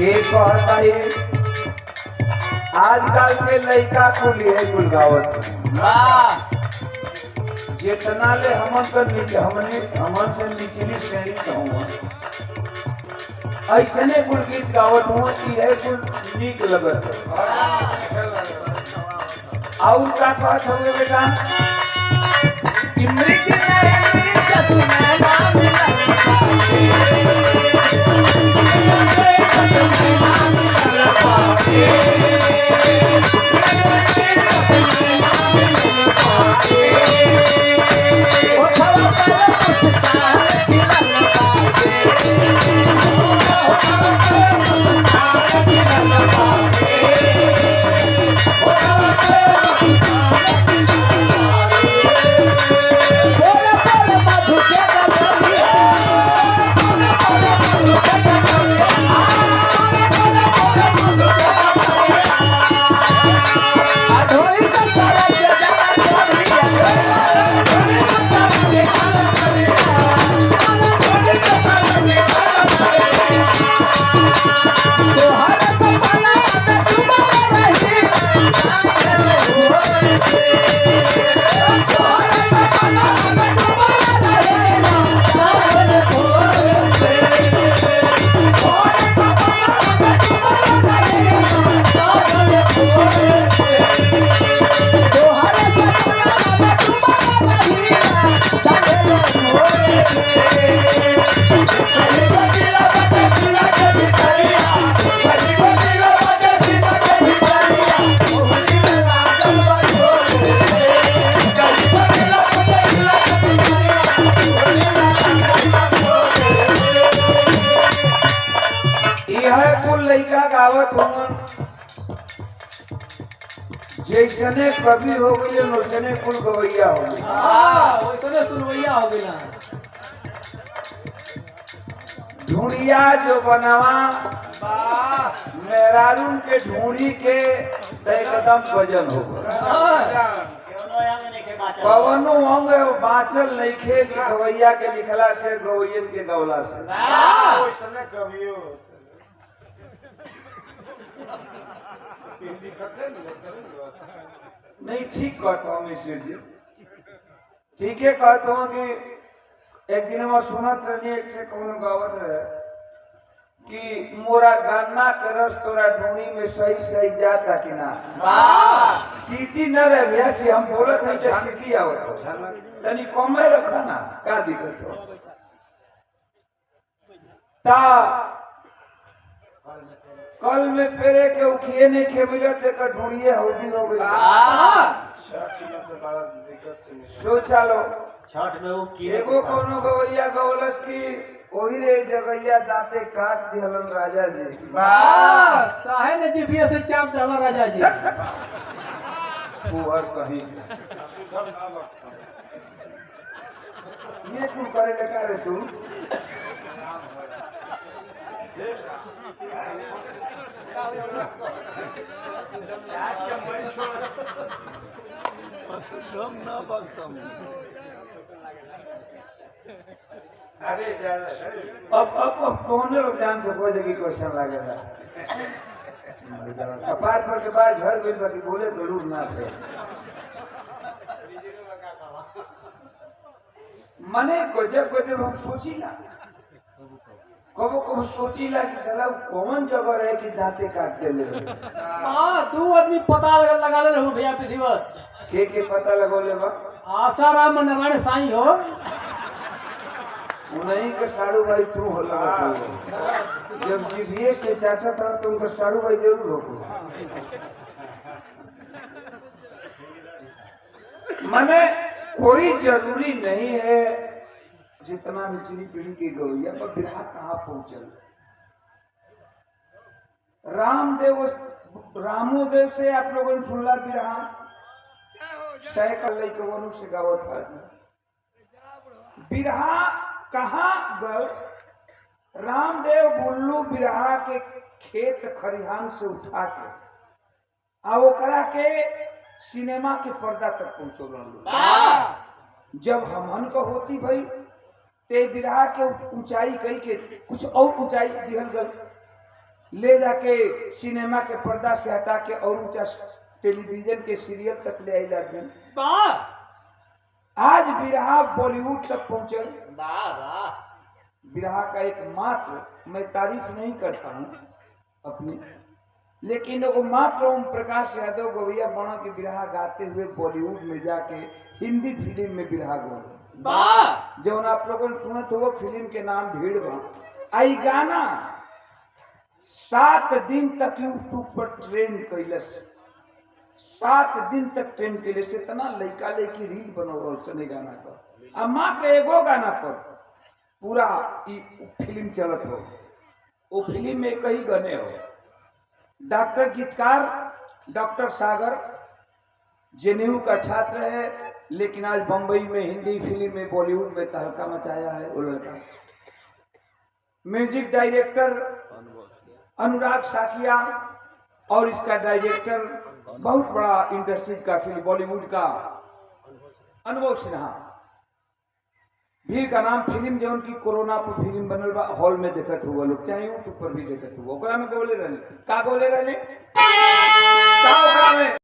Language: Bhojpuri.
एक और भाई आजकल के लड़का कुल है कुल गावत जितना ले हमन से निचली श्रेणी कहूँगा ऐसने कुल गीत गावत हुआ कि है कुल नीक लगत और का बात हो गए बेटा मृग गावत होंगे जैसने कवि हो गए वैसने कुल गवैया हो गए वैसने सुनवैया हो गए ना ढूंढिया जो बनावा मेहरारून के ढूंढी के एकदम वजन हो पवनो होंगे बाँचल नहीं खे गवैया के लिखला से गवैयन के गवला से नहीं ठीक कहता हूँ मिश्र जी ठीक है कहता हूँ कि एक दिन मैं सुनत रही एक से कौन गावत रहे कि मोरा गन्ना के रस तोरा ढूंढी में सही सही जाता कि ना सीटी न रहे भैया से हम बोलत है कि सीटी आवत तनी कमे रखा ना का दिक्कत हो ता कल में फेरे के उखिए नहीं खे मिलत लेकर ढूंढिए हौदी हो गई सोचा लो छठ में वो एगो कोनो गवैया गवलस की ओही रे जगैया दांते काट दिहलन राजा जी काहे ने जीभिया से चाप डाला राजा जी फुहर कहीं ये तू करे लगा रे तू अरे अब कौन लोग जान सको जगह क्वेश्चन लागेगा कपाट पर के बाद घर बिल बाकी बोले जरूर ना थे मने गजब हम सोची ना कबो सोचीला कि साला कौन जगह रहे कि दांते काट दे ले दू आदमी पता लगा ले हो भैया विधिवत के पता लगोले बा आसाराम नारायण साईं हो उन्हीं के साड़ू भाई तू हो लगा जब जीभिए से चाटा था तो उनका साड़ू भाई जरूर हो मने कोई जरूरी नहीं है जितना निचली पीढ़ी की गवैया पर बिरहा कहाँ पहुंचल रामोदेव से आप लोगों ने सुनला बिरहा साइकिल लेके वनु से गावत था बिरहा कहाँ गल रामदेव बुल्लू बिरहा के खेत खरिहान से उठा के आ ओकरा के सिनेमा के पर्दा तक पहुंचो जब हमन को होती भाई ते बिरहा के ऊंचाई कई के कुछ और ऊंचाई दिहल गल ले जाके सिनेमा के पर्दा से हटा के और ऊंचा टेलीविजन के सीरियल तक ले आइल आदमी। वाह आज बिरहा बॉलीवुड तक पहुंचे। वाह वाह। बिरहा का एकमात्र, मैं तारीफ नहीं करता हूँ अपनी, लेकिन एगो मात्र ओम प्रकाश यादव गोविया बना के बिरहा गाते हुए बॉलीवुड में जाके हिंदी फिल्म में बिरहा गो। वाह। जो आप लोगों ने सुनत हो फिल्म के नाम भीड़ बा। आई गाना 7 दिन तक यूट्यूब पर ट्रेंड कैलस। 7 दिन तक ट्रेंड कैलस। इतना लड़का लड़की रील बनोल सने गाना का। अब मात्र एगो गाना पर पूरा फिल्म चलत हो। वो फिल्म में कई गाने हो। डॉक्टर गीतकार डॉक्टर सागर जेएनयू का छात्र है, लेकिन आज बंबई में हिंदी फिल्म में बॉलीवुड में तहलका मचाया है वो लड़का। म्यूजिक डायरेक्टर अनुराग साकिया और इसका डायरेक्टर बहुत बड़ा इंडस्ट्रीज का फिल्म बॉलीवुड का अनुभव सिन्हा। भीड़ का नाम फिल्म जो उनकी कोरोना पर फिल्म बनल बा, हॉल में देखत हुआ लोग, चाहे यूट्यूब पर भी देखत हुआ। ओकरा में बोले रहने का बोले रहने का ओकरा में